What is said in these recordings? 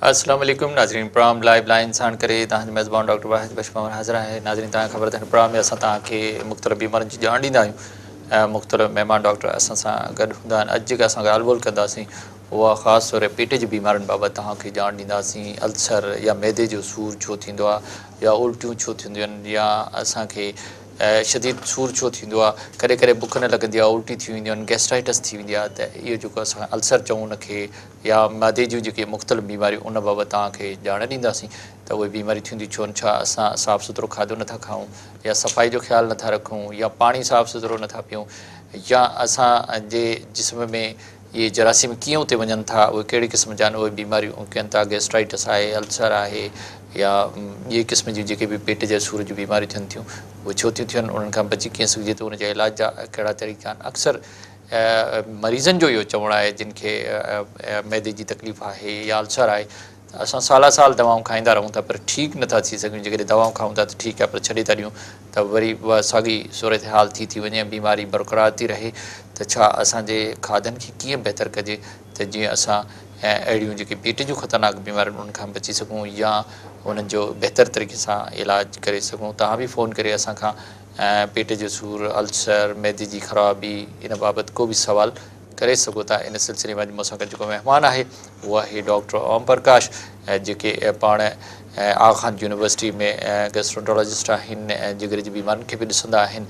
अस्सलाम वालेकुम नाज़रीन प्रोग्राम लाइव लाइन साण करे तव्हांजो मेज़बान डॉक्टर वाहिद बशमौर हाज़िर आहे। नाज़रीन तव्हांखे ख़बर अथव प्रोग्राम में असां तव्हांखे मुख़्तलिफ़ बीमारियुनि जी ॼाण ॾींदा आहियूं। मुख़्तलिफ़ महिमान डॉक्टर असां सां गॾु हूंदा आहिनि। अॼु जेका असां ॻाल्हि ॿोल कंदासीं उहा ख़ासि तौर पेट जी बीमारियुनि बाबति तव्हांखे ॼाण ॾींदासीं। अल्सर या मैदे जो सूर छो थींदो आहे या उल्टियूं छो थींदियूं आहिनि या असांखे शदीद सूर छो थींदो आहे, कॾहिं कॾहिं बुख न लॻंदी आहे, उल्टी थी वेंदियूं आहिनि, गैस्ट्राइटिस थी वेंदी आहे। त इहो जेको असां अल्सर चऊं उनखे या मैदे जूं जेके मुख़्तलिफ़ बीमारियूं उन बाबति तव्हांखे ॼाण ॾींदासीं त उहे बीमारियूं थींदियूं छो छा असां साफ़ु सुथिरो खाधो नथा खाऊं या सफ़ाई जो ख़्यालु नथा रखूं या पाणी साफ़ु सुथिरो नथा पियूं या असांजे जिस्म में इहे जरासीम कीअं उते वञनि था, उहे कहिड़े क़िस्म जा आहिनि, उहे बीमारियूं कनि था। गैस्ट्राइटिस आहे, अल्सर आहे या ॿिए क़िस्म जी जेके बि पेट जे सूर जूं बीमारियूं थियनि थियूं उहे छो थियूं थियनि, उन्हनि खां बची कीअं सघिजे थो, उनजे इलाज जा कहिड़ा तरीक़ा आहिनि। अक्सर मरीज़नि जो इहो चवणु आहे जिन खे मैदे जी तकलीफ़ आहे या अल्सर आहे त असां साल दवाऊं खाईंदा रहूं था पर ठीकु नथा थी सघूं। जेकॾहिं दवाऊं खाऊं था त ठीकु आहे, पर छॾे था ॾियूं त वरी उहा साॻी सूरत हाल थी वञे, बीमारी बरक़रार थी रहे। त छा असांजे खाधनि खे कीअं बहितर कजे त जीअं असां अहिड़ियूं जेके पेट जूं ख़तरनाक बीमारियूं उन्हनि खां बची सघूं या उन्हनि जो बहितर तरीक़े सां इलाजु करे सघूं। तव्हां बि फ़ोन करे असांखां पेट जो सूर, अल्सर, मैदे जी ख़राबी इन बाबति को बि सुवालु करे सघो था। इन सिलसिले में मूंसां गॾु जेको महिमान आहे उहो आहे डॉक्टर ओम प्रकाश, जेके पाण आगा खान यूनिवर्सिटी में गैस्ट्रोंटोलॉजिस्ट आहिनि ऐं जिगर जी बीमारियुनि खे बि ॾिसंदा आहिनि।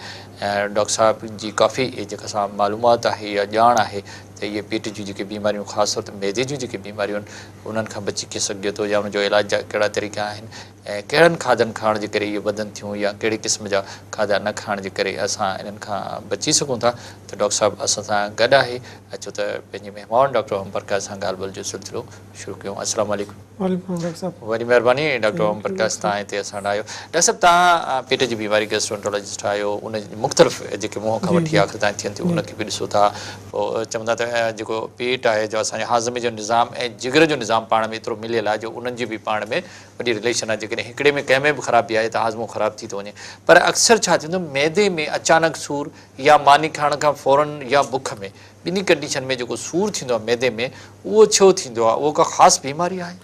डॉक्टर साहिब जी काफ़ी जेका असां मालूमात आहे या ॼाण आहे त इहे पेट जूं जेके बीमारियूं ख़ासि तौर ते मैदे जूं जेके बीमारियूं आहिनि उन्हनि खां बची कीअं सघिजे थो या उनजो इलाज जा कहिड़ा तरीक़ा आहिनि ऐं कहिड़नि खाधनि खाइण जे करे इहे वधनि थियूं या कहिड़े क़िस्म जा खाधा न खाइण जे करे असां इन्हनि खां बची सघूं था। त डॉक्टर साहिबु असां सां गॾु आहे। अचो त पंहिंजे महिमान डॉक्टर ओम प्रकाश सां ॻाल्हि ॿोल जो सिलसिलो शुरू कयूं। अस्सलाम वालेकुम। वॾी महिरबानी डॉक्टर ओम प्रकाश, तव्हां हिते असां वटि आहियो। डॉक्टर साहिबु तव्हां पेट जी बीमारी गैस्ट्रोंटोलॉजिस्ट आहियो, उन मुख़्तलिफ़ जेके मुंहं खां वठी आख़िर ताईं थियनि थियूं उनखे बि ॾिसो था। पोइ चवंदा त जेको पेट आहे जो असांजे हाज़मे जो निज़ाम ऐं जिगर जो निज़ाम पाण में एतिरो मिलियल आहे जो उन्हनि जी बि पाण में वॾी रिलेशन आहे। जेकॾहिं हिकिड़े में कंहिं में बि ख़राबी आहे त हाज़मो ख़राबु थी थो वञे। पर अक्सर छा थींदो, मैदे में अचानक सूर या मानी खाइण खां फ़ौरन या बुख में, ॿिन्ही कंडीशन में जेको सूर थींदो आहे मैदे में, उहो छो थींदो आहे? उहो का ख़ासि बीमारी आहे?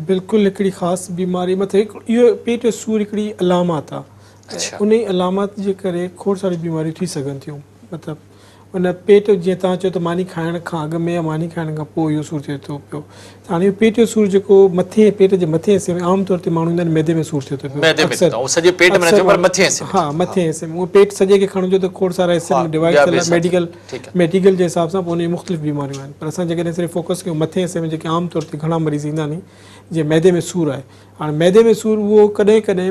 बिल्कुलु हिकिड़ी ख़ासि बीमारी मतिलबु इहो पेट जो सूर हिकिड़ी अलामत आहे। उन अलामत जे करे खोड़ सारी बीमारियूं थी सघनि थियूं। मतिलबु उन पेट जीअं तव्हां चओ त मानी खाइण खां अॻु में या मानी खाइण खां पोइ इहो सूरु थिए थो पियो। त हाणे इहो पेट जो सूरु जेको मथे पेट जे मथे हिसे में आमतौर ते माण्हू ईंदा आहिनि मैदे में सूरु थिए थो पियो। हा, मथे हिसे में उहो पेट सॼे खे खणिजो त खोड़ सारा हिसे में डिवाइड थियल आहे मेडिकल जे हिसाब सां। पोइ उन मुख़्तलिफ़ बीमारियूं आहिनि, पर असां जेकॾहिं सिर्फ़ु फोकस कयूं मथे हिसे में जेके आमतौर ते घणा मरीज़ ईंदा आहिनि जीअं मैदे में सूरु आहे। हाणे मैदे में सूरु उहो कॾहिं कॾहिं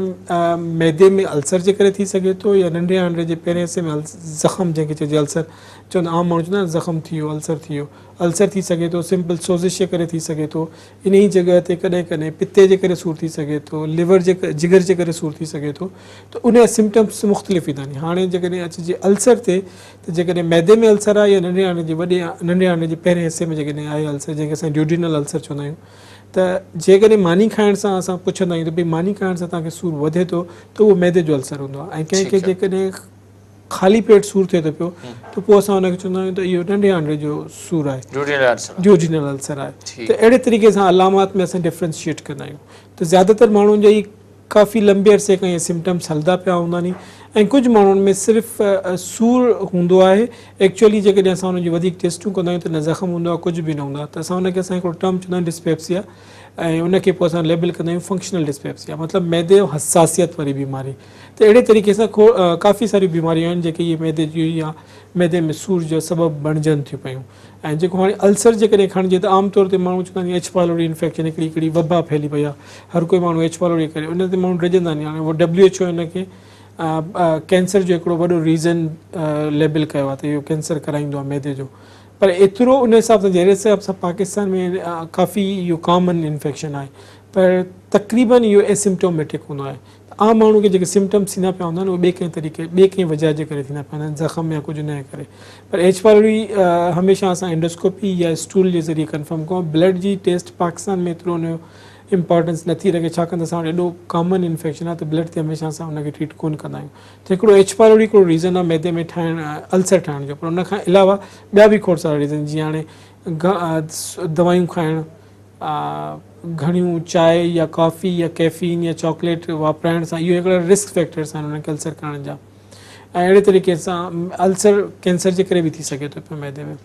मैदे में अल्सर जे करे थी सघे थो या नंढे आंडे जे पहिरें हिसे में ज़ख़म जंहिंखे चइजे अल्सर चवंदा आम माण्हू चवंदा आहिनि ज़ख़म थी वियो, अल्सर थी वियो। अल्सर थी सघे थो, सिंपल सोज़िश जे करे थी सघे थो। इन ई जॻह ते कॾहिं कॾहिं पिते जे करे सूरु थी सघे थो, लिवर जे जिगर जे करे सूरु थी सघे थो। त उन जा सिम्टम्स मुख़्तलिफ़ ईंदा आहिनि। हाणे जेकॾहिं अचिजे अल्सर ते त जेकॾहिं मैदे में अल्सर आहे या नंढे आंडे जे नंढे आंडे जे पहिरें हिसे में जेकॾहिं आहे अल्सर, जंहिंखे असां ड्यूडिनल अल्सर चवंदा आहियूं, त जेकॾहिं मानी खाइण सां असां पुछंदा आहियूं त भई मानी खाइण सां तव्हांखे सूरु वधे थो त उहो मैदे जो अल्सर हूंदो आहे। ऐं कंहिंखे जेकॾहिं ख़ाली पेट सूरु थिए थो पियो त पोइ असां हुनखे चवंदा आहियूं त इहो नंढे आंडे जो सूरु आहे, ड्यूडिनल अल्सर आहे। त अहिड़े तरीक़े सां अलामत में असां डिफ्रेंशिएट कंदा आहियूं। त ज़्यादातर माण्हुनि जा ई काफ़ी लंबे अरसे खां इहे सिम्टम्स हलंदा पिया हूंदा आहिनि ऐं कुझु माण्हुनि में सिर्फ़ु सूरु हूंदो आहे। एक्चुअली जेकॾहिं असां हुनजी वधीक टेस्टियूं कंदा आहियूं त न ज़ख़म हूंदो आहे, कुझु बि न हूंदो आहे। त असां हुनखे असां हिकिड़ो टर्म चवंदा आहियूं डिस्पेप्सिया, ऐं उनखे पोइ असां लेबल कंदा आहियूं फंक्शनल डिस्पेप्सिया, मतिलबु मैदे जो हसासियत वारी बीमारी। त अहिड़े तरीक़े सां काफ़ी सारियूं बीमारियूं आहिनि जेके इहे मैदे जूं या मैदे में सूर जो सबबु बणिजनि थियूं पियूं। ऐं जेको हाणे अल्सर जेकॾहिं खणिजे त आमतौर ते माण्हू चवंदा आहिनि एच पायलोरी इन्फेक्शन हिकिड़ी वबा फैली पई आहे। हर कोई माण्हू एच पायलोरी करे उन ते माण्हू डिॼंदा आहिनि। हाणे उहो WHO हिनखे कैंसर जो हिकिड़ो वॾो रीज़न लेबल कयो आहे त इहो कैंसर कराईंदो आहे मैदे जो। पर एतिरो उन हिसाब सां जहिड़े हिसाब सां पाकिस्तान में काफ़ी इहो कॉमन इन्फेक्शन आहे, पर तक़रीबन इहो एसिम्प्टोमेटिक हूंदो आहे। आम माण्हू खे जेके सिम्टम्स थींदा पिया हूंदा आहिनि उहे ॿिए कंहिं तरीक़े ॿिए कंहिं वजह जे करे थींदा पिया हूंदा आहिनि, ज़ख़म या कुझु न करे। पर एच पायलोरी हमेशह असां एंडोस्कोपी या स्टूल जे ज़रिए कंफर्म कयूं। ब्लड जी टेस्ट पाकिस्तान में एतिरो उनजो इम्पोर्टेंस नथी रखे, छाकाणि त असां वटि एॾो कॉमन इन्फेक्शन आहे त ब्लड ते हमेशह असां उनखे ट्रीट कोन कंदा आहियूं। त हिकिड़ो एच पायलोरी हिकिड़ो रीज़न आहे मैदे में अल्सर ठाहिण जो। पर उनखां अलावा ॿिया बि खोड़ सारा रीज़न, जीअं हाणे दवायूं खाइणु, घणियूं चांहि या कॉफ़ी या कैफ़ीन या चॉकलेट वापराइण सां इहो हिकिड़ा रिस्क फैक्टर्स आहिनि उनखे अल्सर करण जा ऐं अहिड़े तरीक़े सां अल्सर कैंसर जे करे बि थी सघे थो पियो मैदे में।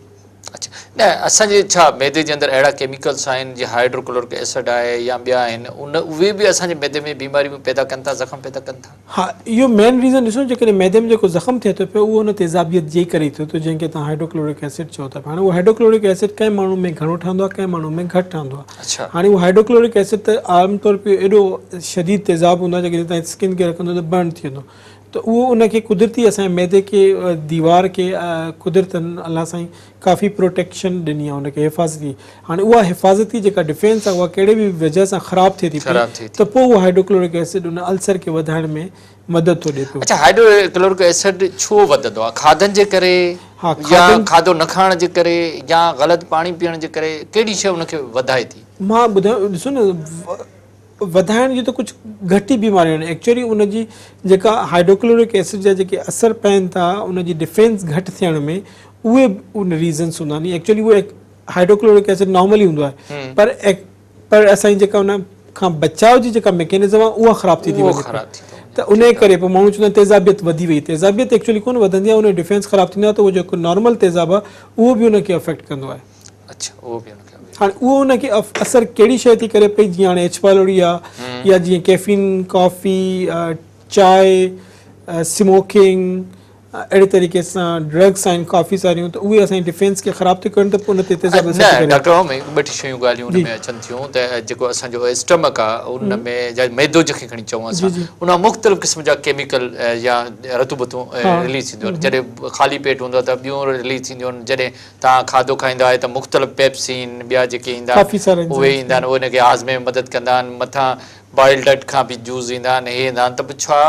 अच्छा न असांजे छा मैदे जे अंदरि अहिड़ा केमिकल्स आहिनि जीअं हाइड्रोक्लोरिक एसिड आहे या ॿिया आहिनि उहे बि असांजे मैदे में बीमारियूं पैदा कनि था, ज़ख़म पैदा कनि था? हा, इहो मेन रीज़न ॾिसो जेकॾहिं मैदे में जेको ज़ख़म थिए थो पियो उहो हुन तेज़ाबियत जे करे थिए थो जंहिंखे तव्हां हाइड्रोक्लोरिक एसिड चओ था। हाणे उहो हाइड्रोक्लोरिक एसिड कंहिं माण्हू में घणो ठहंदो आहे, कंहिं माण्हू में घटि ठहंदो आहे। अच्छा, हाणे उहो हाइड्रोक्लोरिक एसिड त आमतौर पे एॾो शदीद तेज़ाब हूंदो आहे जॾहिं तव्हां स्किन खे रखंदो त बर्न थी वेंदो, त उहो उनखे कुदरती असांजे मैदे खे दीवार खे कुदरतनि अलाह साईं काफ़ी प्रोटेक्शन ॾिनी आहे उनखे हिफ़ाज़ती। हाणे उहा हिफ़ाज़ती जेका डिफेंस आहे उहा कहिड़े बि वजह सां ख़राबु थिए थी त पोइ उहो हाइड्रोक्लोरिक एसिड उन अल्सर खे वधाइण में मदद थो ॾिए पियो। अच्छा हाइड्रोक्लोरिक एसिड छो वधंदो आहे? खाधनि जे करे या खाधो न खाइण जे करे या ग़लति पाणी पीअण जे करे? कहिड़ी शइ उनखे वधाए थी? मां ॿुधायो ॾिसो न, वधाइण जी त कुझु घटि ई बीमारियूं आहिनि। एक्चुअली उनजी जेका हाइड्रोक्लोरिक एसिड जा जेके असर पवनि था उनजी डिफेंस घटि थियण में उहे उन रीज़न्स हूंदा आहिनि। एक्चुअली उहे हाइड्रोक्लोरिक एसिड नॉर्मली हूंदो आहे पर असांजी जेका उन खां बचाव जी जेका मैकेनिज़म आहे उहा ख़राबु थी वञे त उन करे पोइ माण्हू चवंदा आहिनि तेज़ाबियत वधी वई। तेज़ाबियत एक्चुअली कोन वधंदी आहे, उन डिफेंस ख़राबु थींदो आहे त उहो जेको नॉर्मल तेज़ाब आहे उहो बि उनखे अफेक्ट कंदो आहे। अच्छा, उहो बि हाणे उहो उनखे असर कहिड़ी शइ थी करे पई, जीअं हाणे एच पाइलोरी आहे या जीअं कैफ़ीन, कॉफ़ी, चांहि, स्मोकिंग, अहिड़े तरीक़े सां ड्रग्स आहिनि काफ़ी सारियूं, त उहे असांजी डिफेंस खे ख़राबु थी कनि त पोइ उन ते डॉक्टर ॿ टे शयूं ॻाल्हियूं उन में अचनि थियूं त जेको असांजो स्टमक आहे उन में या मैदो जंहिंखे खणी चऊं असां उन मुख़्तलिफ़ क़िस्म जा केमिकल या रतूबतूं रिलीज़ थींदियूं आहिनि। जॾहिं ख़ाली पेट हूंदो आहे त ॿियूं रिलीज़ थींदियूं आहिनि, जॾहिं तव्हां खाधो खाईंदा आहियो त मुख़्तलिफ़ पेप्सिन ॿिया जेके ईंदा आहिनि उहे ईंदा आहिनि, उहे हिनखे हाज़मे में मदद कंदा आहिनि। मथां बॉइल्ड एग खां बि जूस ईंदा आहिनि, इहे ईंदा आहिनि। त छा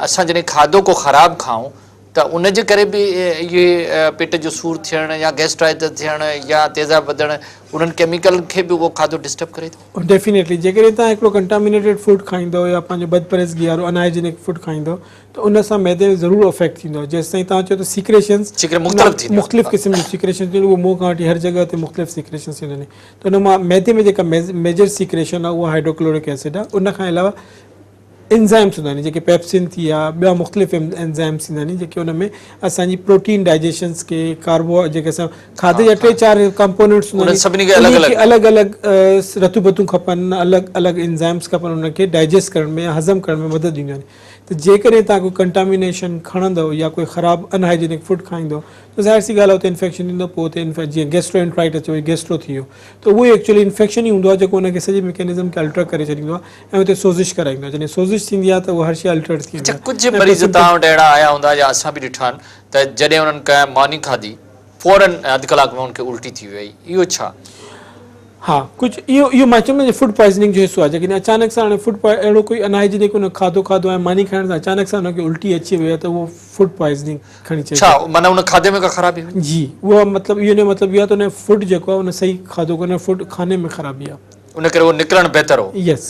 असां जॾहिं खाधो को ख़राबु खाऊं त उनजे करे बि इहे पेट जो सूरु थियणु या गैस्ट्राइटिस थियणु या तेज़ाब वधणु उन्हनि केमिकल खे बि उहो खाधो डिस्टर्ब करे थो? डेफिनेटली जेकॾहिं तव्हां हिकिड़ो कंटामिनेटेड फूड खाईंदो या पंहिंजो बदपरहेज़गी वारो अनहाइजीनिक फूड खाईंदो त उन सां मैदे में ज़रूरु अफेक्ट थींदो आहे। जेसि ताईं तव्हां चओ त सीक्रेशंस मुख़्तलिफ़ क़िस्म जूं सीक्रेशंस थींदियूं, उहो मुंहं खां वठी हर जॻह ते मुख़्तलिफ़ सीक्रेशंस थींदियूं आहिनि। त उन मां मैदे में जेका मेजर सीक्रेशन आहे उहा हाइड्रोक्लोरिक एसिड आहे। उन खां अलावा एंज़ाइम्स हूंदा आहिनि जेके पेप्सिन थी या ॿिया मुख़्तलिफ़ एंज़ाइम्स ईंदा आहिनि जेके उन में असांजी प्रोटीन डाइजेशंस खे कार्बो जेके असां खाधे जा 3-4 कंपोनेंट्स हूंदा आहिनि, अलॻि अलॻि रतूबतूं खपनि, अलॻि अलॻि एंज़ाइम्स खपनि उनखे डाइजेस्ट करण में हज़म करण में मदद ॾींदियूं आहिनि। त जेकॾहिं तव्हां कोई कंटामिनेशन खणंदव या कोई ख़राबु अनहाइजीनिक फूड खाईंदो त ज़ाहिर सी ॻाल्हि आहे उते इन्फेक्शन ईंदो, पोइ उते जीअं गैस्ट्रोएंटराइटिस अचो गैस्ट्रो थी वियो त उहो एक्चुअली इन्फेक्शन ई हूंदो आहे जेको उनखे सॼे मैकेनिज़म खे अल्टर करे छॾींदो आहे ऐं उते सोज़िश कराईंदो आहे। जॾहिं सोज़िश थींदी आहे त उहा हर शइ अल्टर थी वेंदी आहे। कुझु मरीज़ तव्हां वटि अहिड़ा आया हूंदा या असां बि ॾिठा आहिनि त जॾहिं उन्हनि कंहिं मानी खाधी फ़ौरन अधु कलाक में उनखे उल्टी थी वई, इहो छा? हा, कुझु इहो मां चवंदुमि फूड पॉइज़निंग जो हिसो आहे। जेकॾहिं अचानक सां हाणे अहिड़ो कोई अनहाइजीनिक उन खाधो ऐं मानी खाइण सां अचानक सां उनखे उल्टी अची वई आहे त उहो फूड पॉइज़निंग खणी चए छा माना उन खाधे में का ख़राबी? जी, उहा मतिलबु इहो न मतिलबु इहो आहे त उन फूड जेको आहे उन सही खाधो कोन्हे, फूड खाने में ख़राबी आहे, उन करे उहो निकिरणु बहितर हो। यस,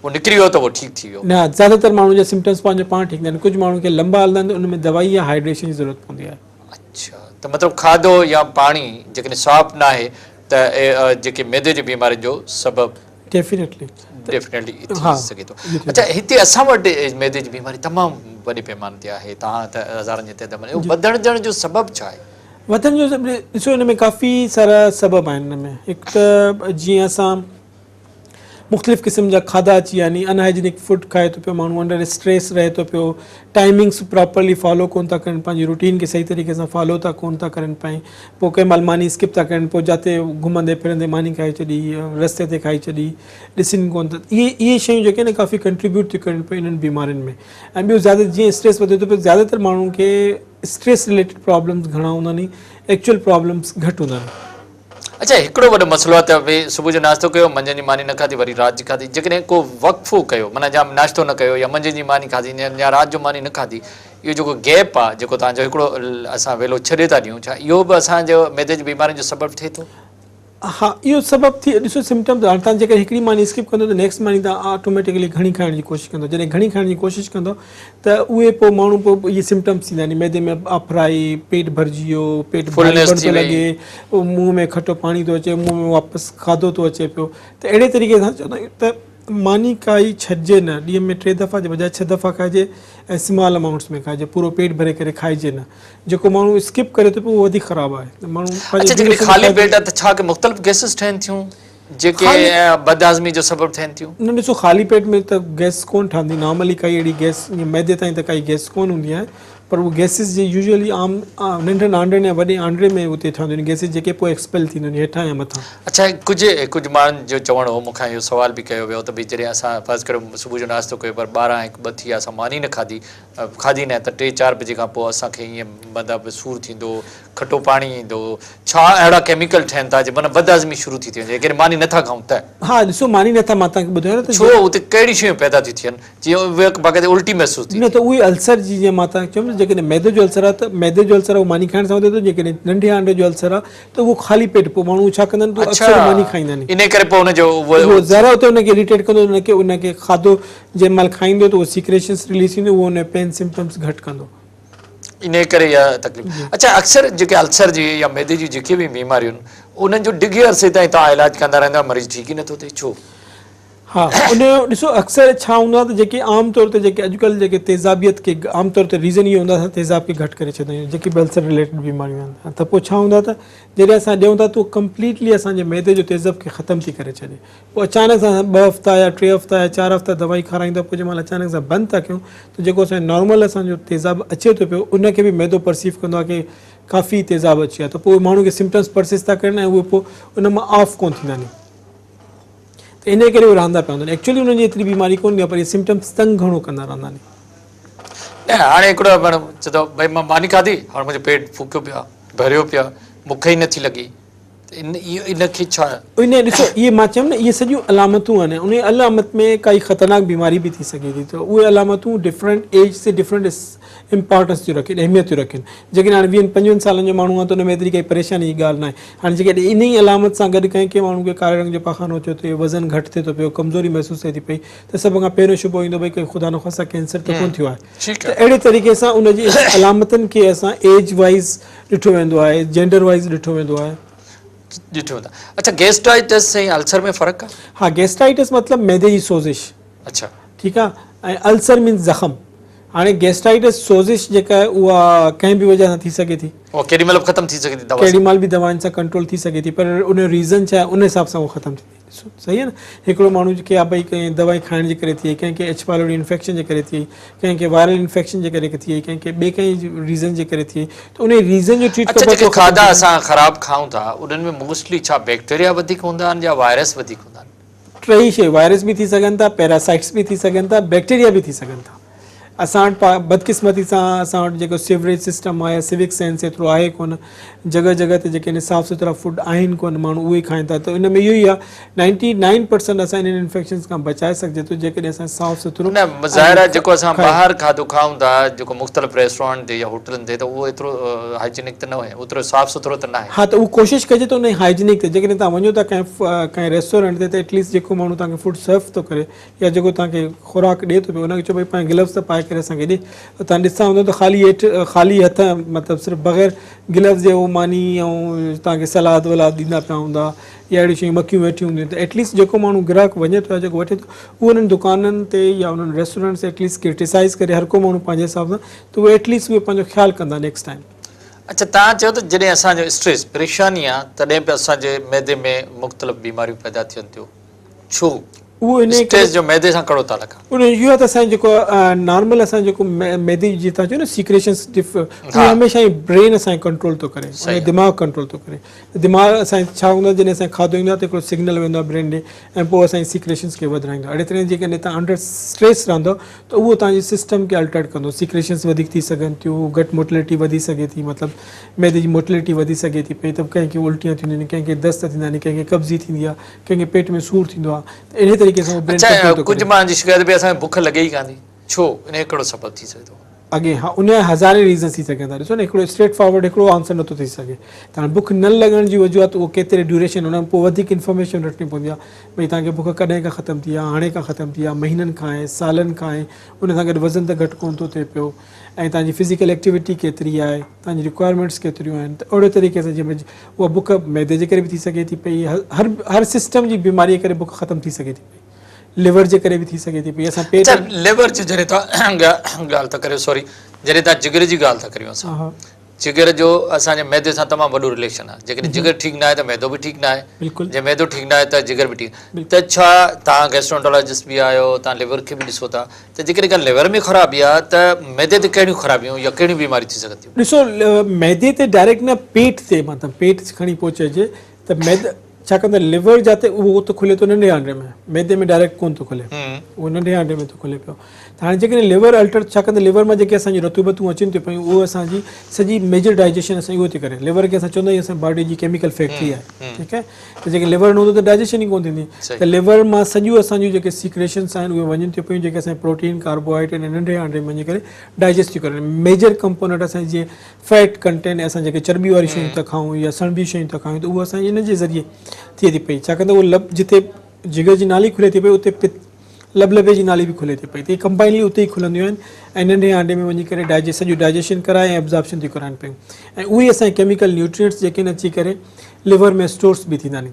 उहो निकिरी वियो त उहो ठीकु थी वियो। न, ज़्यादातर माण्हू जा सिम्टम्स पंहिंजो पाण ठीकु आहिनि। कुझु माण्हुनि खे लंबा हलंदा आहिनि त उन में दवाई या हाइड्रेशन जी ज़रूरत पवंदी आहे। अच्छा, त मतिलबु खाधो या पाणी जेकॾहिं साफ़ु न आहे त जेके मैदे जी बीमारी जो सबबु डेफिनेटली थी सघे थो। अच्छा, हिते असां वटि मैदे जी बीमारी तमामु वॾे पैमाने ते आहे, तव्हां त हज़ारनि जे तइदाद में, वधण जो सबबु छा आहे? वधण जो ॾिसो हिन में काफ़ी सारा सबब आहिनि। हिन में हिकु त जीअं असां मुख़्तलिफ़ क़िस्म जा खाधा अची विया आहिनि, अनहाइजीनिक फूड खाए थो पियो, माण्हू अंडर स्ट्रेस रहे थो पियो, टाइमिंग्स प्रॉपरली फॉलो कोन था कनि, पंहिंजी रूटीन खे सही तरीक़े सां फॉलो था कोन था करनि पाए, पोइ कंहिं महिल मानी स्किप था कनि, पोइ जिते घुमंदे फिरंदे मानी खाई छॾी, रस्ते ते खाई छॾी, ॾिसनि कोन था। इहे शयूं जेके आहिनि काफ़ी कंट्रीब्यूट थियूं कनि पियूं इन्हनि बीमारियुनि में। ऐं ॿियो जीअं स्ट्रेस वधे थो पियो, ज़्यादातर माण्हुनि खे स्ट्रेस रिलेटेड प्रॉब्लम्स घणा हूंदा आहिनि, एक्चुअल प्रॉब्लम्स घटि हूंदा आहिनि। अच्छा, हिकिड़ो वॾो मसइलो आहे त भई सुबुह जो नाश्तो कयो, मंझंदि जी मानी न खाधी, वरी राति जी खाधी। जेकॾहिं को वक़फ़ो कयो, माना जाम नाश्तो न कयो या मंझंदि जी मानी खाधी या राति जो मानी न खाधी, इहो जेको गैप आहे जेको तव्हांजो हिकिड़ो असां वेलो छॾे था ॾियूं, छा इहो बि असांजो मैदे जी बीमारियुनि जो सबबु थिए थो? हाँ, इहो सबबु थी ॾिसो सिम्टम्स हाणे तव्हां जेकर हिकिड़ी मानी स्किप कंदो त नेक्स्ट मानी तव्हां ऑटोमेटिकली घणी खाइण जी कोशिशि कंदो, जॾहिं घणी खाइण जी कोशिशि कंदो त उहे पोइ माण्हू पोइ इहे सिम्टम्स थींदा आहिनि, मैदे में अफराई, पेट भरिजी वियो, पेट भारीपन थो लॻे, मुंहं में खटो पाणी थो अचे, मुंहं में वापसि खाधो थो अचे पियो, त अहिड़े तरीक़े सां चवंदा आहियूं त मानी काई छॾिजे न, ॾींहं में 3 दफ़ा जे बजाए 6 दफ़ा खाइजे ऐं स्मॉल अमाउंट्स में खाइजे, पूरो पेट भरे करे खाइजे न। जेको माण्हू स्किप करे थो पियो उहो वधीक ख़राबु आहे। त माण्हू ख़ाली पेट आहे त छा के मुख़्तलिफ़ गैसिस ठहनि थियूं जेके बदहाज़मी जो सबबु थियनि थियूं? न, ॾिसो ख़ाली पेट में त गैस कोन ठहंदी, नॉर्मली काई अहिड़ी गैस मैदे ताईं त काई गैस कोन हूंदी आहे, पर उहो गैसिस जे यूजुअली आम नंढनि आंडनि या वॾे आंडे में उते ठहंदियूं आहिनि गैसिस, जेके पोइ एक्सपेल थींदियूं आहिनि हेठां या मथां। अच्छा, कुझु माण्हुनि जो चवणु हो, मूंखां इहो सुवाल बि कयो वियो त भई जॾहिं असां फ़र्ज़ु करियो सुबुह जो नाश्तो कयो पर 12-1-2 थी विया, असां मानी न खाधी न त 3-4 बजे खां पोइ असांखे ईअं मतिलबु सूरु थींदो, खटो पाणी ईंदो, छा अहिड़ा केमिकल ठहनि था जे माना बदहाज़मी शुरू थी वञे जेकॾहिं मानी नथा खाऊं त? हा, ॾिसो मानी नथा, मां तव्हांखे ॿुधायो न, छो उते कहिड़ी शयूं पैदा थियूं थियनि जीअं उहे बाक़ाइदा उल्टी महसूसु थी? न, त उहे अल्सर जी, जीअं मां तव्हांखे चयुमि जेकॾहिं मैदे जो अल्सर आहे त मैदे जो अल्सर आहे उहो मानी खाइण सां वधे थो, जेकॾहिं नंढे आंडे जो अल्सर आहे त उहो ख़ाली पेट पोइ माण्हू छा कंदा आहिनि, अक्सर मानी खाईंदा आहिनि, इन करे पोइ हुनजो ज़रा उते हुनखे इरिटेट कंदो, उनखे खाधो जंहिं महिल खाईंदो त उहो सीक्रेशंस रिलीज़ थींदो, उहो हुन पेन सिम्टम्स घटि कंदो, इन करे इहा तकलीफ़। अच्छा, अक्सर जेके अल्सर जी या मैदे जी जेके बि बीमारियूं आहिनि उन्हनि जो डिघे अरसे ताईं तव्हां इलाजु कंदा रहंदा, मरीज़ ठीकु ई नथो थिए, छो? हाँ, उनजो ॾिसो अक्सर छा हूंदो आहे त जेके आम तौर ते जेके अॼुकल्ह जेके तेज़ाबियत खे आम तौर ते रीज़न इहो हूंदो आहे तेज़ाब खे घटि करे छॾंदा आहियूं, जेके बि अल्सर रिलेटेड बीमारियूं आहिनि, त पोइ छा हूंदो आहे त जॾहिं असां ॾियूं था त उहो कंप्लीटली असांजे मैदे जो तेज़ाब खे ख़तमु थी करे छॾे, पोइ अचानक सां 2 हफ़्ता या 3 हफ़्ता या 4 हफ़्ता दवाई खाराईंदा, पोइ जंहिं महिल अचानक सां बंदि था कयूं त जेको असांजो नॉर्मल असांजो तेज़ाब अचे थो पियो उनखे बि मैदो परसीव कंदो आहे की काफ़ी तेज़ाब अची आहे, त पोइ माण्हू खे सिम्टम्स परसिस्ट था करनि ऐं उहे पोइ उन मां ऑफ कोन थींदा आहिनि, त इन करे उहे रहंदा पिया हूंदा आहिनि। एक्चुअली उन्हनि जी एतिरी बीमारी कोन हूंदी आहे, पर इहे सिम्टम्स तंग घणो कंदा रहंदा आहिनि। न, हाणे हिकिड़ो चए थो भई मां मानी खाधी, हाणे मुंहिंजो पेट फूकियो पियो आहे, भरियो पियो आहे, मूंखे ई नथी लॻी, इनखे छा? इन ॾिसो, इहे मां चयुमि न, इहे सॼियूं अलामतूं आहिनि, उन अलामत में काई ख़तरनाक बीमारी बि थी सघे थी, त उहे अलामतूं डिफरेंट एज से डिफरेंट इम्पॉर्टेंस थियूं रखनि, अहमियत थियूं रखनि। जेकॾहिं हाणे 20-25 सालनि जो माण्हू आहे त उन में एतिरी काई परेशानी जी ॻाल्हि न आहे। हाणे जेकॾहिं इन ई अलामत सां गॾु कंहिं माण्हू खे कारे रंग जो पाखानो अचे थो, वज़न घटि थिए थो पियो, कमज़ोरी महसूसु थिए थी पई, त सभ खां पहिरियों शुबो ईंदो भई कंहिं ख़ुदा न ख़ास्ता कैंसर त कोन थियो आहे, त अहिड़े तरीक़े सां उनजी अलामतनि खे असां एज वाइज़ ॾिठो वेंदो आहे, जेंडर वाइज़ ॾिठो वेंदो आहे। अच्छा, गैस्ट्राइटिस ऐं अल्सर में फ़र्क़ु आहे? हाँ, गैस्ट्राइटिस मतिलबु मैदे जी सोज़िश। अच्छा, ठीकु आहे, ऐं अल्सर मीन्स ज़ख़म। हाणे गैस्ट्राइटिस सोज़िश जेका आहे उहा कंहिं बि वजह सां थी सघे थी, केॾी महिल ख़तमु थी सघे थी, केॾी महिल बि दवाउनि सां कंट्रोल थी सघे थी, पर उन जो रीज़न छा आहे उन हिसाब सां उहो ख़तमु थी थिए। सही आहे न, हिकिड़ो माण्हू जेके आहे भई कंहिं दवाई खाइण जे करे थी, कंहिंखे एच पाइलोरी इन्फेक्शन जे करे थी, कंहिंखे वायरल इन्फेक्शन जे करे थी, कंहिंखे ॿिए कंहिं रीज़न जे करे थी, त उन रीज़न जो ट्रीट जेके खाधा असां ख़राबु खाऊं था उन्हनि में मोस्टली छा बैक्टीरिया वधीक हूंदा आहिनि या वायरस वधीक हूंदा आहिनि? टई शइ, वायरस बि थी सघनि था, पैरासाइट्स बि थी सघनि था, बैक्टीरिया बि थी सघनि था। असां वटि बदकिस्मती सां असां वटि जेको सिवरेज सिस्टम आहे, सिविक सेंस एतिरो आहे कोन, जॻह जॻह ते जेके साफ़ु सुथरा फूड आहिनि कोन, माण्हू उहे खाइनि था, त इन में इहो ई आहे 99% असां इन्हनि इन्फेक्शन्स खां बचाए सघिजे थो जेकॾहिं असां साफ़ु सुथरो। न, ज़ाहिर आहे जेको असां ॿाहिरि खाधो खाऊं था, जेको मुख़्तलिफ़ रेस्टोरेंट ते या होटलनि ते, त उहो एतिरो हाइजीनिक त न हुए, ओतिरो साफ़ु सुथरो त न आहे। हा, त उहो कोशिशि कजे त उन हाइजीनिक ते, जेकॾहिं तव्हां वञो था कंहिं रेस्टोरेंट ते, त एटलीस्ट जेको माण्हू तव्हांखे फूड सर्व थो करे या जेको तव्हांखे खुराक ॾिए थो पियो उनखे चओ भई पंहिंजे ग्लव्स त पाए करे असांखे ॾे। तव्हां ॾिसंदा हूंदव त ख़ाली हथ मतिलबु सिर्फ़ु बग़ैर ग्लव्स जे उहो मानी ऐं तव्हांखे सलाद वलाद ॾींदा पिया हूंदा या अहिड़ियूं शयूं मक्खियूं वेठियूं हूंदियूं, त एटलीस्ट जेको माण्हू ग्राहक वञे थो या जेको वठे थो उहो उन्हनि दुकाननि ते या उन्हनि रेस्टोरेंट्स ते एटलीस्ट क्रिटिसाइज़ करे, हर को माण्हू पंहिंजे हिसाब सां, त उहे एटलीस्ट उहे पंहिंजो ख़्यालु कंदा नेक्स्ट टाइम। अच्छा, तव्हां चयो त जॾहिं असांजो स्ट्रेस परेशानी आहे तॾहिं बि असांजे मैदे में मुख़्तलिफ़ बीमारियूं पैदा थियनि थियूं, छो? उहो इन स्ट्रेस जो मैदे सां कहिड़ो तालुक आहे? उन इहो आहे त असांजो जेको नॉर्मल असां जेको मैदे जी तव्हां चयो न सीक्रेशंस उहे हमेशह ई ब्रेन असांखे कंट्रोल थो करे, ऐं दिमाग़ु कंट्रोल थो करे। दिमाग़ु असांखे छा हूंदो आहे, जॾहिं असांखे खाधो ईंदो आहे त हिकिड़ो सिग्नल वेंदो आहे ब्रेन ॾे ऐं पोइ असांजी सीक्रेशंस खे वधाईंदो आहे। अहिड़े तरह जेकॾहिं तव्हां अंडर स्ट्रेस रहंदो त उहो तव्हांजी सिस्टम खे अल्टर कंदो, सीक्रेशंस वधीक थी सघनि थियूं, घटि मोटिलिटी वधी सघे थी, मतिलबु मैदे जी मोटिलिटी वधी सघे थी पई, त कंहिंखे उल्टियां थींदियूं आहिनि, कंहिंखे दस्त थींदा आहिनि, कंहिंखे कब्ज़ी थींदी आहे, कंहिंखे पेट में सूरु थींदो आहे, त इन तरीक़े सां कुझु माण्हुनि जी शिकायत बि असांखे बुख लॻे ई कान थी, छो? इन जो कहिड़ो सबबु थी सघे थो? अॻे हा उन जा हज़ारे रीज़न थी सघनि था ॾिसो न हिकिड़ो स्ट्रेट फॉरवर्ड हिकिड़ो आंसर नथो थी सघे त हाणे बुख न लॻण जी वजूहत उहो केतिरे ड्यूरेशन हुन में पोइ वधीक इंफॉर्मेशन वठणी पवंदी आहे भई तव्हांखे बुख कॾहिं खां ख़तमु थी आहे हाणे खां ख़तमु थी आहे महीननि खां आहे सालनि खां आहे उन सां गॾु वज़न त घटि कोन थो थिए पियो ऐं तव्हांजी फिज़िकल एक्टिविटी केतिरी आहे तव्हांजी रिक्वायरमेंट्स केतिरियूं आहिनि त ओड़े तरीक़े सां जंहिंमें उहा बुख मैदे जे करे बि थी सघे थी पई हर सिस्टम जी बीमारीअ करे बुख ख़तमु थी सघे थी पई लिवर जे करे बि थी सघे थी पई असां पेट लिवर जी जॾहिं तव्हां ॻाल्हि था करियो सॉरी जॾहिं तव्हां जिगर जी ॻाल्हि था करियूं असां जिगर जो असांजे मैदे सां तमामु वॾो रिलेशन आहे जेकॾहिं जिगर ठीकु न आहे त मैदो बि ठीकु न आहे बिल्कुलु जे मैदो ठीकु न आहे त जिगर बि ठीकु त छा तव्हां गैस्ट्रोएंटरोलॉजिस्ट बि आहियो तव्हां लिवर खे बि ॾिसो था त जेकॾहिं का लिवर में ख़राबी आहे त मैदे ते कहिड़ियूं ख़राबियूं या कहिड़ियूं बीमारियूं थी सघनि थियूं ॾिसो मैदे ते डायरेक्ट न पेट ते मतिलबु पेट खणी पहुचे त मैदा छाकाणि त लिवर जाते उहो त खुले थो नंढे आंडे में मैदे में डायरेक्ट कोन थो खुले उहो नंढे आंडे में थो खुले पियो त हाणे जेकॾहिं लिवर अल्टर छाकाणि त लिवर मां जेके असांजी रतूबतूं अचनि थियूं पियूं उहो असांजी सॼी मेजर डाइजेशन असां उहो थी करे लिवर खे असां चवंदा आहियूं असांजी बॉडी जी केमिकल फैक्ट्री आहे ठीकु आहे त जेके लिवर न हूंदो त डाइजेशन ई कोन थींदी त लिवर मां सॼियूं असांजूं जेके सीक्रेशन्स आहिनि उहे वञनि थियूं पियूं जेके असांजे प्रोटीन कार्बोहाइड्रेट ऐं नंढे आंडे में वञी करे डाइजेस्ट थियूं करनि मेजर कंपोनेंट असांजी जीअं फैट कंटेंट असां जेके चर्बी वारी शयूं था खाऊं या सणबी शयूं था खाऊं त उहा असांजी इन जे ज़रिए थिए थी पई छाकाणि त उहो लब जिते जिगर जी नाली खुले थी पई उते लबे जी नाली बि खुले थी पई त इहे कंबाइनली उते ई खुलंदियूं आहिनि ऐं नंढे आंडे में वञी करे सॼो डाइजेशन कराए ऐं एब्ज़ॉर्प्शन थी कराइनि पियूं ऐं उहे असांजे केमिकल न्यूट्रिएंट्स जेके आहिनि अची करे लिवर में स्टोर्स बि थींदा आहिनि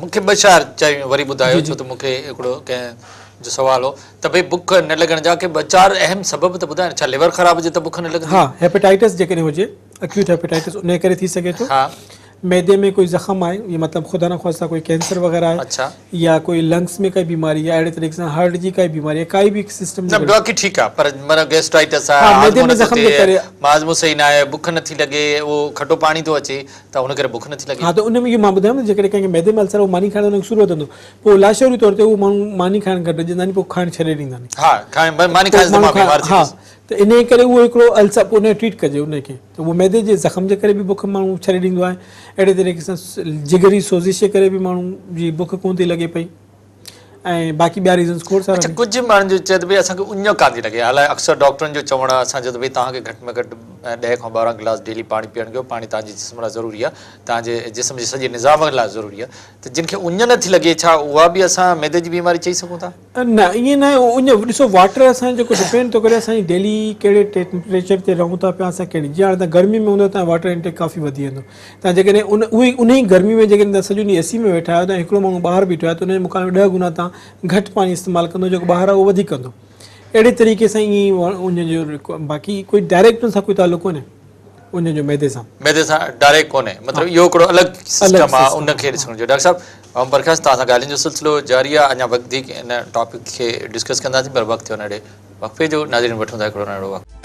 मूंखे ॿ चारि चयूं वरी ॿुधायो छो त मूंखे हिकिड़ो कंहिं जो सुवालु हो त भई बुख न लॻण जा के ॿ चारि अहम सबब त ॿुधायो छा लिवर ख़राबु हुजे त बुख न लॻंदी हा हेपेटाइटिस जेकॾहिं हुजे अक्यूट हेपेटाइटिस उन करे थी सघे थो मैदे में कोई ज़ख़म आहे या मतिलबु ख़ुदा न ख़्वास्ता कोई कैंसर वग़ैरह आहे अच्छा या कोई लंग्स में काई बीमारी आहे अहिड़े तरीक़े सां हार्ट जी काई बीमारी आहे काई बि सिस्टम न बाक़ी ठीकु आहे पर माना गैस्ट्राइटिस आहे मैदे में ज़ख़म जे करे हाज़मो सही न आहे बुख नथी लॻे उहो खटो पाणी थो अचे त हुन करे बुख नथी लॻे हा त उन में इहो मां ॿुधायां न जेकॾहिं कंहिंखे मैदे में अल्सर उहो मानी खाइण शुरू वधंदो पोइ लाशोरी तौर ते उहो माण्हू मानी खाइणु घटिजंदा आहिनि पोइ खाइणु छॾे ॾींदा आहिनि हा त इन करे उहो हिकिड़ो अल्सर पोइ उन ट्रीट कजे उनखे त उहो मैदे जे ज़ख़म जे करे बि बुख माण्हू छॾे ॾींदो आहे अहिड़े तरीक़े सां जिगरी सोज़िश जे करे बि माण्हू जी बुख कोन थी लॻे पई ऐं बाक़ी ॿिया रीज़न्स खोड़ सारा कुझु माण्हुनि जो चए त भई असांखे उञ कान थी लॻे हालांकि अक्सर डॉक्टरनि जो चवणु आहे असांजो त भई तव्हांखे घटि में घटि 10 खां 12 गिलास डेली पाणी पीअणु कयो पाणी तव्हांजे जिस्म लाइ ज़रूरी आहे तव्हांजे जिस्म जे सॼे निज़ाम लाइ ज़रूरी आहे त जिन खे उञ नथी लॻे छा उहा बि असां मैदे जी बीमारी चई सघूं था न ईअं न आहे उञ ॾिसो वाटर असांजो जेको डिपेंड थो करे असांजी डेली कहिड़े टेम्परेचर ते रहूं था पिया असां कहिड़ी जीअं हाणे तव्हां गर्मी में हूंदो तव्हां वाटर इंटेक काफ़ी वधी वेंदो तव्हां जेकॾहिं उन ई गर्मी में जेकॾहिं तव्हां सॼो ॾींहुं एसी में वेठा आहियो त हिकिड़ो माण्हू ॿाहिरि बीठो आहे त उनजे मुक़ाबले 10 गुना तव्हां घटि पाणी इस्तेमालु कंदो जेको ॿाहिरि आहे उहो वधीक कंदो अहिड़े तरीक़े सां ईअं उन जो बाक़ी कोई डायरेक्ट उन सां कोई तालुक़ु कोन्हे उन जो मैदे सां डायरेक्ट कोन्हे मतिलबु इहो हिकिड़ो अलॻि सिस्टम आहे उनखे ॾिसण जो डॉक्टर साहब ओम प्रकाश तव्हां सां ॻाल्हियुनि जो सिलसिलो जारी आहे अञा वधीक इन टॉपिक खे डिस्कस कंदासीं पर वक़्तु थियो नंढे वक़्फ़े जो नाज़रीन वठूं था हिकिड़ो नंढो वक़्तु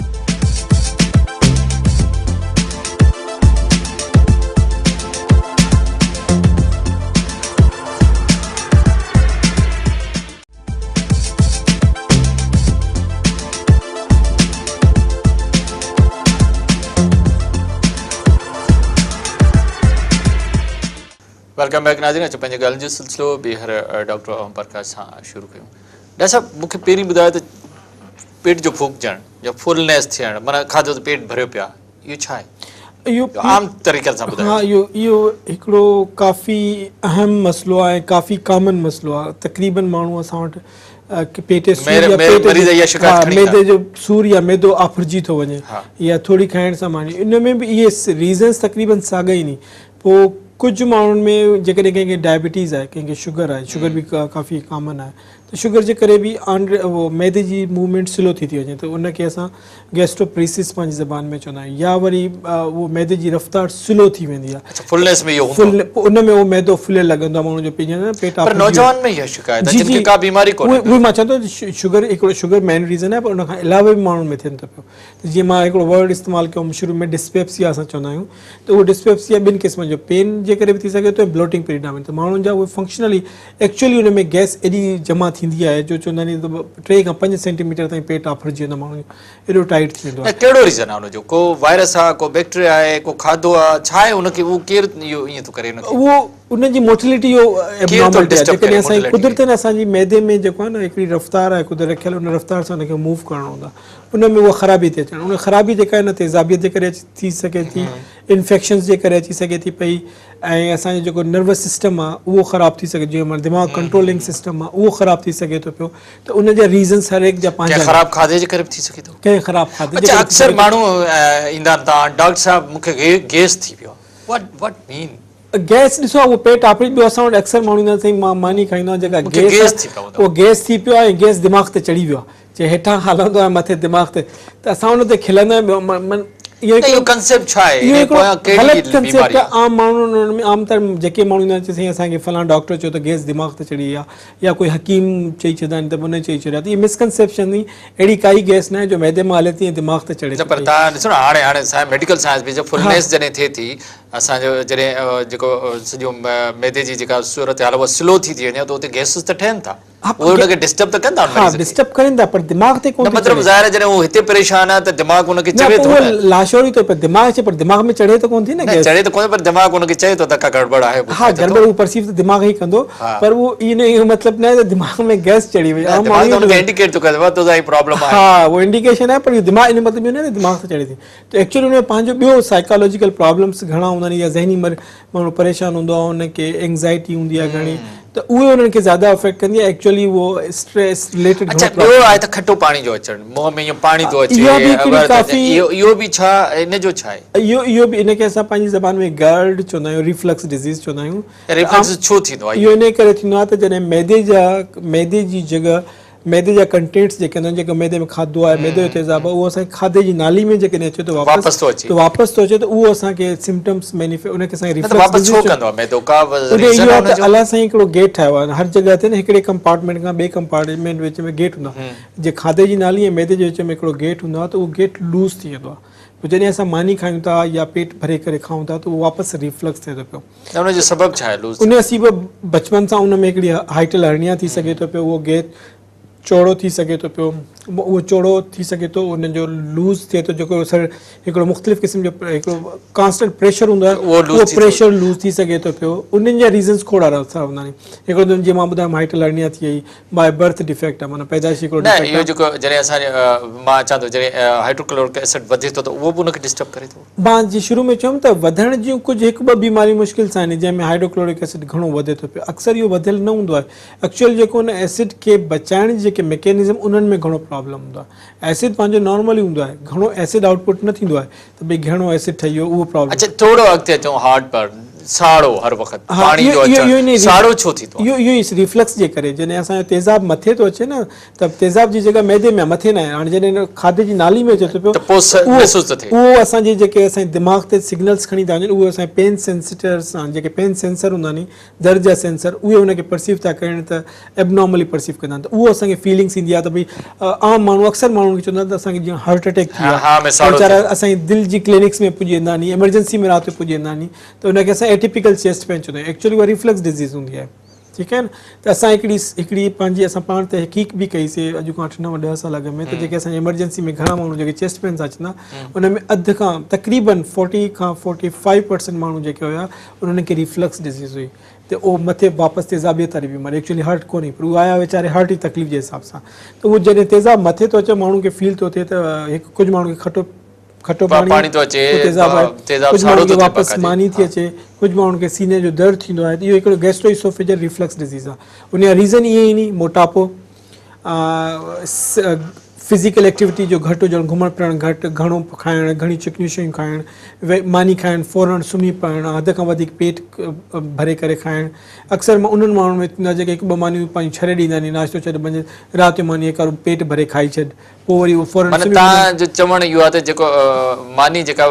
वेलकम बैक नाज़रीन अचो पंहिंजे ॻाल्हियुनि जो सिलसिलो ॿीहर डॉक्टर ओम प्रकाश सां शुरू कयूं डॉक्टर साहब मूंखे पहिरीं ॿुधायो त पेट जो फूकजणु या फुलनेस थियणु माना खाधो त पेट भरियो पिया इहो छा आहे इहो आम तरीक़े सां ॿुधायो हा इहो हिकिड़ो काफ़ी अहम मसइलो आहे ऐं काफ़ी कॉमन मसइलो आहे तक़रीबन माण्हू असां वटि पेट मैदे जो सूर या मैदो आफिरजी थो वञे या थोरी खाइण सां मानी इन में बि इहे रीज़न्स तक़रीबन साॻा ई नी पोइ कुझु माण्हुनि में जेकॾहिं कंहिंखे डायबिटीज़ आहे कंहिंखे शुगर आहे शुगर बि काफ़ी कॉमन आहे त शुगर जे करे बि उहो मैदे जी मूवमेंट स्लो थी वञे त उनखे असां गैस्ट्रोप्रेसिस पंहिंजी ज़बान में चवंदा आहियूं या वरी उहो मैदे जी रफ़्तार स्लो थी वेंदी आहे फुलनेस में उन में उहो मैदो फुलियल लॻंदो आहे माण्हू जो पेट उहे मां चवां थो शुगर हिकिड़ो शुगर मेन रीज़न आहे पर उनखां अलावा बि माण्हुनि में थियनि थो पियो त जीअं मां हिकिड़ो वर्ड इस्तेमालु कयो शुरू में डिस्पेप्सिया असां चवंदा आहियूं त उहो डिस्पेप्सिया 2 क़िस्मनि जो पेन जे करे बि थी सघे थो ऐं ब्लोटिंग पीरियड त माण्हुनि जा उहे फंक्शनली एक्चुअली उन में गैस एॾी जमा थींदी आहे जो चवंदा आहिनि 3 खां 5 सेंटीमीटर ताईं पेट आफिरजी वेंदो माण्हू एॾो टाइट थी वेंदो आहे कहिड़ो रीज़न आहे उनजो को वायरस आहे को बैक्टीरिया आहे को खाधो आहे छा आहे उनखे उहो केरु इहो ईअं थो करे उहो उनजी मोटिलिटी जो एबनॉर्मलिटी आहे जेकॾहिं असांजी कुदरतन असांजी मैदे में जेको आहे न हिकिड़ी रफ़्तार आहे कुदरत रखियल उन रफ़्तार सां हुनखे मूव करिणो हूंदो आहे उन में उहा ख़राबी थी अचनि उन ख़राबी जेका आहे न तेज़ाबियत जे करे थी सघे थी इन्फेक्शन्स जे करे अची सघे थी पई ऐं असांजो जेको नर्वस सिस्टम आहे उहो ख़राबु थी सघे जीअं माना दिमाग़ कंट्रोलिंग सिस्टम आहे उहो ख़राबु थी सघे थो पियो त उन जा रीज़न्स हर हिकु जा पंहिंजा ख़राबु खाधे जे करे थी सघे थो कंहिं ख़राबु खाधे अच्छा अक्सर माण्हू ईंदा तव्हां डॉक्टर साहिबु मूंखे गैस थी पियो व्हाट मीन गैस ॾिसो उहो पेट आपड़ी ॿियो असां वटि अक्सर माण्हू ईंदा साईं मां मानी खाईंदो आहियां जेका गैस उहो गैस थी पियो आहे ऐं गैस दिमाग़ ते चढ़ी वियो आहे जे हेठां हलंदो आहे मथे दिमाग़ ते त असां हुन ते खिलंदा आहियूं इहो कंसेप्ट छा आहे ग़लति कंसेप्ट आहे आम माण्हू में आम तर जेके माण्हू ईंदा आहिनि साईं असांखे फलां डॉक्टर चयो त गैस दिमाग़ ते चढ़ी आहे या कोई हकीम चई छॾंदा आहिनि त उन चई छॾिया त इहा मिसकंसेप्शन ई अहिड़ी काई गैस न आहे जो मैदे मां हले थी ऐं दिमाग़ ते चढ़े पर तव्हां ॾिसो न हाणे मेडिकल साइंस बि फुलनेस जॾहिं थिए थी असांजो जॾहिं जेको सॼो मैदे जी जेका सूरत हाल उहा स्लो थी वञे त उते गैसिस त ठहनि था उहे उनखे डिस्टर्ब त कनि था हा डिस्टर्ब कनि था पर दिमाग़ ते कोन मतिलबु ज़ाहिर आहे जॾहिं उहो हिते परेशान आहे त दिमाग़ उनखे चवे थो लाशोरी तो पर दिमाग़ चे पर दिमाग़ में चढ़े तो कोन थी न चढ़े तो कोन पर दिमाग़ उनखे चए तो त का गड़बड़ आहे हा गड़बड़ वो परसीव तो दिमाग़ ही कंदो पर वो इहो मतलब न है दिमाग़ में गैस चढ़ी वई है दिमाग़ उनखे इंडिकेट तो करे तो जाई प्रॉब्लम आहे हा वो इंडिकेशन है पर दिमाग़ इन मतलब न दिमाग़ से चढ़ी थी तो एक्चुअली उनमें पंहिंजो ॿियो साइकोलॉजिकल प्रॉब्लम्स घणा हूंदा आहिनि या ज़हनी माण्हू परेशान हूंदो आहे उनखे एंग्जाइटी हूंदी आहे घणी तो उहे उन्हनि खे ज़्यादा अफेक्ट कंदी आहे एक्चुअली वो स्ट्रेस रिलेटेड अच्छा ॿियो आहे त खटो पाणी जो अचणु मुंहं में इहो पाणी थो अचे इहो बि छा इन जो छा आहे इहो बि इनखे असां पंहिंजी ज़बान में गर्ड चवंदा आहियूं रिफ्लक्स डिज़ीज़ चवंदा आहियूं रिफ्लक्स छो थींदो आहे इहो इन करे थींदो आहे त जॾहिं मैदे जी जॻह मैदे जा कंटेंट्स जेके आहिनि जेको मैदे में खाधो आहे मैदे जो तेज़ाब आहे उहो असांखे खाधे जी नाली में जेकॾहिं अचे थो वापसि थो अचे त उहो असांखे सिम्टम्स उनखे असांखे रिफ्लक्स अलाह साईं हिकिड़ो गेट ठाहियो आहे हर जॻह ते न हिकिड़े कंपार्टमेंट खां ॿिए कंपार्टमेंट विच में गेट हूंदो आहे जे खाधे जी नाली ऐं मैदे जे विच में हिकिड़ो गेट हूंदो आहे त उहो गेट लूज़ थी वेंदो आहे पोइ जॾहिं असां मानी खायूं था या पेट भरे करे खाऊं था त उहो वापसि रिफ्लक्स थिए थो पियो उनजो सबबु छा आहे उन सबबु बचपन सां उन में हिकिड़ी हाइटल हर्निया थी सघे थो पियो उहो गेट चौड़ो थी सघे थो पियो उहो चौड़ो थी सघे थो उनजो लूज़ थिए थो जेको हिकिड़ो मुख़्तलिफ़ क़िस्म जो हिकिड़ो कांस्टेंट प्रेशर हूंदो आहे उहो प्रेशर लूज़ थी सघे थो पियो उन्हनि जा रीज़न्स खोड़ हूंदा आहिनि हिकिड़ो जीअं मां ॿुधायां हाइटल हर्निया थी वई बाय बर्थ डिफेक्ट आहे माना पैदाइशी हिकिड़ो इहो जेको जॾहिं असां मां अचां थो जॾहिं हाइड्रोक्लोरिक एसिड वधे थो त उहो बि उनखे डिस्टर्ब करे थो मां जी शुरू में चयुमि त वधण जूं कुझु हिकु ॿ बीमारियूं मुश्किल सां आहिनि जंहिंमें हाइड्रोक्लोरिक एसिड घणो वधे थो पियो अक्सर इहो वधियल न हूंदो आहे एक्चुअल जेको उन एसिड खे बचाइण जी जेके मैकेनिज़म उन्हनि में घणो प्रॉब्लम हूंदो आहे एसिड पंहिंजो नॉर्मली हूंदो आहे घणो एसिड आउटपुट न थींदो आहे त भई घणो एसिड ठही वियो उहो प्रॉब्लम अच्छा थोरो अॻिते अचूं हार्ट पर साड़ो हर वक़्त पाणी जो अचणु साड़ो छो थी थो इहो ई रिफ्लक्स जे करे जॾहिं असांजो तेज़ाब मथे थो अचे न त तेज़ाब जी जॻह मैदे में मथे न आहे हाणे जॾहिं खाधे जी नाली में अचे थो पियो उहो असांजे जेके असांजे दिमाग़ ते सिग्नल्स खणी था वञनि उहे असांजे पेन सेंसिटर्स जेके पेन सेंसर हूंदा आहिनि दर्द जा सेंसर उहे उनखे परसीव था कनि त एबनॉर्मली परसीव कंदा आहिनि त उहो असांखे फीलिंग्स ईंदी आहे त भई आम माण्हू अक्सर माण्हुनि खे चवंदा आहिनि त असांखे जीअं हार्ट अटैक थी आहे वीचारा असांजी दिलि जी क्लिनिक्स में पुॼी वेंदा आहिनि एमरजेंसी में राति जो पुॼी वेंदा आहिनि त उनखे असां एटिपिकल चेस्ट पेन चवंदा आहियूं एक्चुअली उहा रिफ्लक्स डिज़ीज़ हूंदी आहे ठीकु आहे न त असां हिकिड़ी पंहिंजी असां पाण ते हक़ीक़ बि कईसीं अॼु खां 8-9 साल अॻ में त जेके असांजी एमरजेंसी में घणा माण्हू जेके चेस्ट पेन सां अचंदा उन में अधु खां तक़रीबन 40 खां 45% माण्हू जेके हुया उन्हनि खे रिफ्लक्स डिज़ीज़ हुई त उहो मथे वापसि तेज़ाबियत वारी बीमारी एक्चुअली हार्ट कोन्हे पर उहे आया वीचारे हार्ट जी तकलीफ़ जे हिसाब सां त उहो जॾहिं तेज़ाब मथे थो अचे माण्हू खे फील थो थिए त हिकु कुझु माण्हू खे खटो पाणी थो अचे कुझु माण्हू खे वापसि मानी थी अचे कुझु माण्हुनि खे सीने जो दर्द थींदो आहे त इहो हिकिड़ो गैस्ट्रोइसोफेजियल रिफ्लक्स डिज़ीज़ आहे उन जा रीज़न इहे ई नी मोटापो फिज़िकल एक्टिविटी जो घटि हुजणु घुमणु फिरणु घटि घणो खाइणु घणी चिकनियूं शयूं खाइणु मानी खाइणु फौरन सुम्ही पवणु हद खां वधीक पेट भरे करे खाइणु अक्सर मां उन्हनि माण्हुनि में थींदो आहे जेके हिकु ॿ मानियूं पंहिंजी छॾे ॾींदा आहिनि नाश्तो छॾे पंहिंजे राति जो मानी हिकु पेट भरे खाई छॾ पोइ वरी उहो फौरन तव्हांजो चवणु इहो आहे त जेको मानी जेका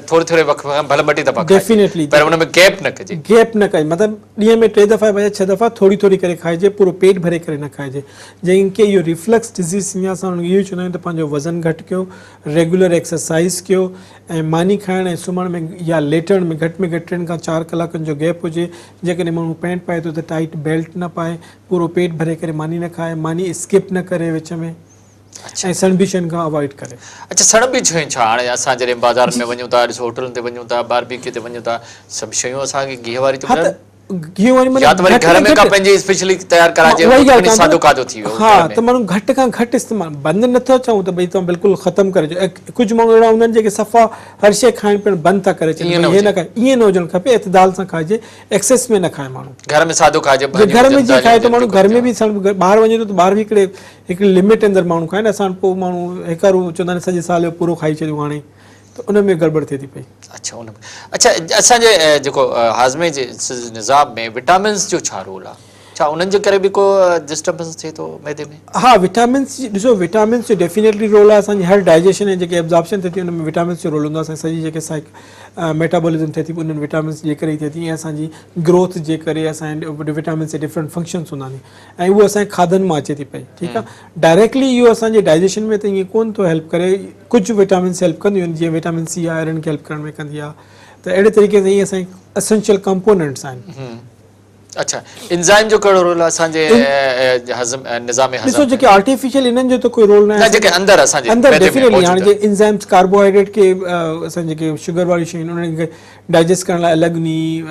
थोरे थोरे वक़्त भले ॿ टे दफ़ा डेफिनेटली पर हुन में गैप न कजे गैप न कजे मतिलबु ॾींहं में 3 दफ़ा या 6 दफ़ा थोरी थोरी करे खाइजे पूरो पेट भरे करे न खाइजे जंहिंखे इहो रिफ्लक्स डिज़ीज़ थींदी आहे असां हुनखे इहो चवंदा आहियूं त पंहिंजो वज़न घटि कयो रेगुलर एक्सरसाइज़ कयो ऐं मानी खाइण ऐं सुम्हण में या लेटण में घटि 3 खां 4 कलाकनि जो गैप हुजे जेकॾहिं माण्हू पैंट पाए थो त टाइट बेल्ट न पाए पूरो पेट भरे करे मानी न खाए मानी स्किप न करे विच में ऐं सनबिशन खां अवॉइड करे। अच्छा सणबी शयूं छा हाणे असां जॾहिं बाज़ारि में वञूं था ॾिसो होटलुनि ते वञूं था बारबेक्यू ते वञूं था सभु शयूं असांखे गिह वारी थियूं मिलनि गिह वारी या त वरी घर में का पंहिंजी स्पेशली तयारु कराइजे सादो खाधो थी वियो हा त माण्हू घटि खां घटि इस्तेमालु बंदि नथो चऊं त भई तव्हां बिल्कुलु ख़तमु करे छॾियो कुझु माण्हू अहिड़ा हूंदा आहिनि जेके सफ़ा हर शइ खाइण पीअण बंदि था करे छॾनि ईअं न खाए ईअं न हुजणु खपे इतदाल सां खाइजे एक्सेस में न खाए माण्हू घर में सादो खाइजे घर में जीअं खाए त माण्हू घर में बि ॿाहिरि वञे थो त ॿाहिरि बि हिकिड़ी लिमिट अंदरि माण्हू खाए न असां पोइ माण्हू हिकु चवंदा आहिनि सॼे साल जो पूरो खाई छॾियूं हाणे त उन में गड़बड़ थिए थी पई। अच्छा उन में अच्छा असांजे जेको हाज़मे जे निज़ाम में विटामिन्स जो छा रोल आहे छा उन्हनि जे करे बि को डिस्टर्बेंस थिए थो मैदे में? हाँ विटामिन्स ॾिसो विटामिन्स जो डेफिनेटली रोल आहे असांजी हर डाइजेशन ऐं जेके एब्जॉर्प्शन थिए थी उन में विटामिन्स जो रोल हूंदो आहे असांजी सॼी जेके मेटाबॉलिज़म थिए थी उन्हनि विटामिन्स जे करे ई थिए थी ऐं असांजी ग्रोथ जे करे असांजे विटामिन्स जे डिफरेंट फंक्शन्स हूंदा आहिनि ऐं उहो असांजे खाधनि मां अचे थी पई ठीकु आहे डायरेक्टली इहो असांजे डाइजेशन में त ईअं कोन थो हेल्प करे कुझु विटामिन्स हेल्प कंदियूं आहिनि जीअं विटामिन सी आहे आयरन खे हेल्प करण में कंदी आहे त अहिड़े तरीक़े सां इहे असांजे एसेंशियल कंपोनेंट्स आहिनि। अच्छा एंजाइम जो कहिड़ो रोल आहे असांजे निज़ाम हज़म ॾिसो जेके आर्टिफिशियल इन्हनि जो त कोई रोल न आहे जेके अंदरि असांजे अंदरि डेफिनेटली हाणे जे एंजाइम्स कार्बोहाइड्रेट खे असां जेके शुगर वारी शयूं आहिनि उन्हनि खे डाइजेस्ट करण लाइ अलॻि नी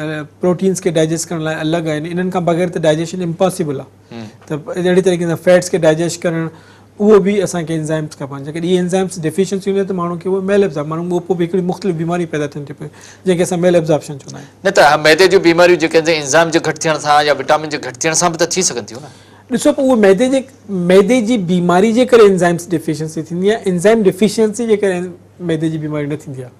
प्रोटीन्स खे डाइजेस्ट करण लाइ अलॻि आहिनि इन्हनि खां बग़ैर त डाइजेशन इम्पॉसिबल आहे त अहिड़ी तरीक़े सां फैट्स खे डाइजेस्ट करणु उहो बि असांखे एंजाइम्स खपनि जेकॾहिं इहे एंजाइम्स डेफिशिएंसी हूंदी आहे त माण्हू खे उहो मेल एब्ज़ॉर्ब माण्हू उहो पोइ हिकिड़ी मुख़्तलिफ़ बीमारी पैदा थियनि थी पई जंहिंखे असां मेल एब्ज़ॉर्प्शन चवंदा आहियूं। न त मैदे जूं बीमारियूं जेके एंजाइम जे घटि थियण सां या विटामिन जे घटि थियण सां बि त थी सघनि थियूं न। ॾिसो पोइ उहो मैदे जी बीमारी जे करे एंजाइम्स डेफिशिएंसी थींदी आहे एंजाइम डेफिशिएंसी जे करे मैदे जी बीमारी न थींदी आहे।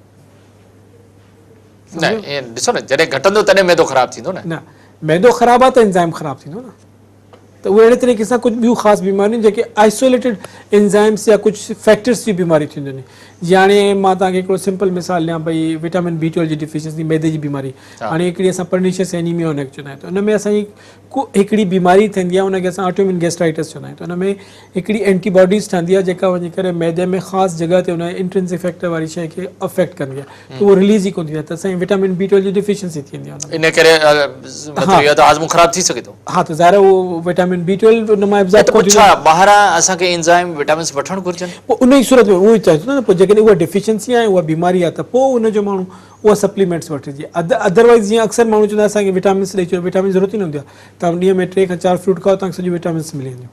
न ईअं ॾिसो न जॾहिं घटंदो तॾहिं मैदो ख़राबु थींदो न मैदो ख़राबु आहे त एंजाइम ख़राबु थींदो न त उहे अहिड़े तरीक़े सां कुझु ॿियूं ख़ासि बीमारियूं जेके आइसोलेटेड एंजाइम्स या कुझु फैक्टर्स जी बीमारी थींदियूं आहिनि जीअं हाणे मां तव्हांखे हिकिड़ो सिंपल मिसाल ॾियां भई विटामिन B12 जी डिफिशिएंसी मैदे जी बीमारी हाणे हिकिड़ी असां पर्नीशियस एनीमिया हुनखे चवंदा आहियूं त उन में असांजी हिकिड़ी बीमारी थींदी आहे उनखे असां ऑटोइम्यून गैस्ट्राइटिस चवंदा आहियूं त उन में हिकिड़ी एंटीबॉडीज़ ठहंदी आहे जेका वञी करे मैदे में ख़ासि जॻह ते हुन इंट्रिंसिक फैक्टर वारी शइ खे अफेक्ट कंदी आहे त उहो रिलीज़ ई कोन थींदी आहे त असांजी विटामिन B12 जी डिफिशिएंसी थींदी आहे इन करे हाज़मो ख़राबु थी सघे थो। हा त ज़ाहिर उहो विटामिन B12 उन मां एब्ज़ॉर्ब कोन थींदो आहे ॿाहिरां असांखे एंजाइम विटामिन्स वठणु घुरिजनि पोइ उन ई सूरत में उहो ई चए थो न पोइ जेकॾहिं उहा डिफिशिएंसी आहे उहा बीमारी आहे त पोइ उनजो माण्हू उहा सप्लीमेंट्स वठिजे अदरवाइज़ जीअं अक्सर माण्हू चवंदा असांखे विटामिन्स ॾेई छॾियो विटामिन ज़रूरत ई न हूंदी आहे तव्हां ॾींहं में 3 खां 4 फ्रूट खाओ तव्हांखे सॼियूं विटामिन्स मिली वेंदियूं।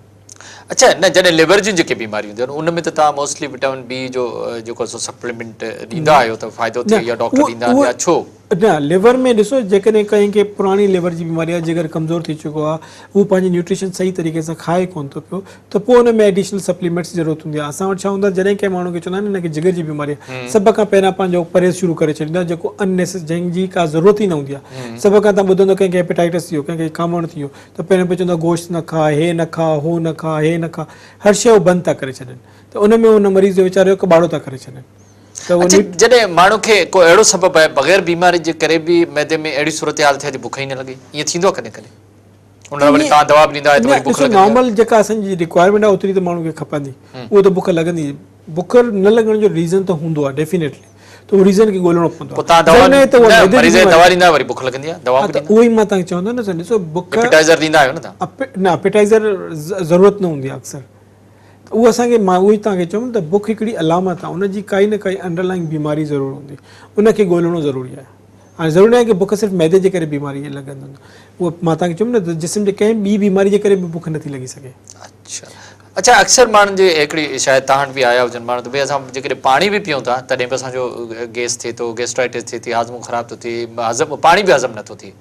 अच्छा न जॾहिं लिवर जूं जेके बीमारियूं हूंदियूं आहिनि उन में त तव्हां मोस्टली विटामिन B जो जेको सप्लीमेंट ॾींदा आहियो त फ़ाइदो थिए या डॉक्टर ॾींदा आहिनि या छो न लिवर में ॾिसो जेकॾहिं कंहिंखे पुराणी लिवर जी बीमारी आहे जिगर कमज़ोर थी चुको आहे उहो पंहिंजी न्यूट्रिशन सही तरीक़े सां खाए कोन थो पियो त पोइ हुन में एडिशनल सप्लीमेंट्स जी ज़रूरत हूंदी आहे। असां वटि छा हूंदो आहे जॾहिं कंहिं माण्हू खे चवंदा आहिनि हिनखे जिगर जी बीमारी आहे सभ खां पहिरियां पंहिंजो परहेज़ शुरू करे छॾींदा आहे जेको अननेसेसरी जंहिंजी का ज़रूरत ई न हूंदी आहे। सभ खां तव्हां ॿुधंदो कंहिंखे हेपेटाइटिस थी वियो कंहिंखे कामण थी वियो त पहिरियों पियो चवंदो गोश्त न खा हे न खा हो न खा हे न खा हर शइ बंदि था करे छॾनि त उन में उन मरीज़ जो वीचारो कबाड़ो था करे छॾनि। जॾहिं माण्हू खे को अहिड़ो सबबु आहे बग़ैर बीमारी जे करे बि मैदे में अहिड़ी सूरत हाल थिए थी बुख ई न लॻे ईअं थींदो आहे कॾहिं कॾहिं उन वरी तव्हां दवा बि ॾींदा आहियो नॉर्मल जेका असांजी रिक्वायरमेंट आहे ओतिरी त माण्हू खे खपंदी उहो त बुख लॻंदी बुख न लॻण जो रीज़न त हूंदो आहे डेफिनेटली त उहो रीज़न खे ॻोल्हणो पवंदो आहे उहो ई मां तव्हांखे चवंदो न ॾिसो बुख न एपेटाइज़र ज़रूरत न हूंदी आहे अक्सर उहो असांखे मां उहो ई तव्हांखे चयुमि त बुख हिकिड़ी अलामत आहे उनजी काई न काई अंडरलाइंग बीमारी ज़रूरु हूंदी उनखे ॻोल्हणो ज़रूरी आहे। हाणे ज़रूरी न आहे की बुख सिर्फ़ु मैदे जे करे बीमारी लॻंदी उहो मां तव्हांखे चयुमि न जिस्म जे कंहिं ॿी बीमारी जे करे बि बुख नथी लॻी सघे। अच्छा अक्सर माण्हुनि जे हिकिड़ी शायदि तव्हां वटि बि आया हुजनि माण्हू त भई असां जेकॾहिं पाणी बि पीऊं था तॾहिं बि असांजो गैस थिए थो गैस्ट्राइटिस थिए थी हाज़मो ख़राबु थो थिए पाणी बि हज़म नथो थिए